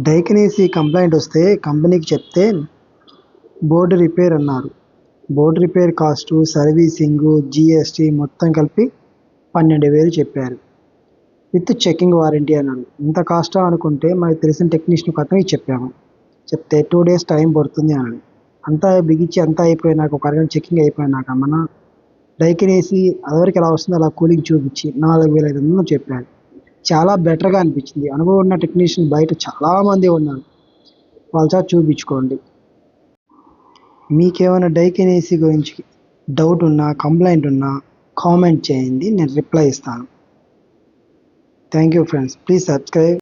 డైకినేసి complaint వస్తే కంపెనీకి చెప్తే బోర్డు రిపేర్ అన్నారు. Board repair cost, servicing, GST మొత్తం కలిపి 12,000 చెప్పారు. విత్ చెకింగ్ వారంటీ అన్నాడు. ఇంత కాస్టా అనుకుంటే మనకు తెలిసిన టెక్నీషియన్ ఒక అతనికి చెప్పాము. చెప్తే 2 days టైం పడుతుంది అన్నాడు. అంతా బిగించి అంతా అయిపోయినాక ఒక అరగంట చెకింగ్ అయిపోయినాక మన డైకినేసి అదివరకు ఎలా వస్తుందో అలా కూలింగ్ చూపించి 4,500 చెప్పాడు. చాలా బెటర్గా అనిపించింది. అనుభవం ఉన్న టెక్నీషియన్ బయట చాలామంది ఉన్నారు. వాళ్ళ చేత చూపించుకోండి. మీకేమైనా డైకినేసి గురించి డౌట్ ఉన్నా, కంప్లైంట్ ఉన్నా కామెంట్ చేయండి, నేను రిప్లై ఇస్తాను. Thank you friends, please subscribe.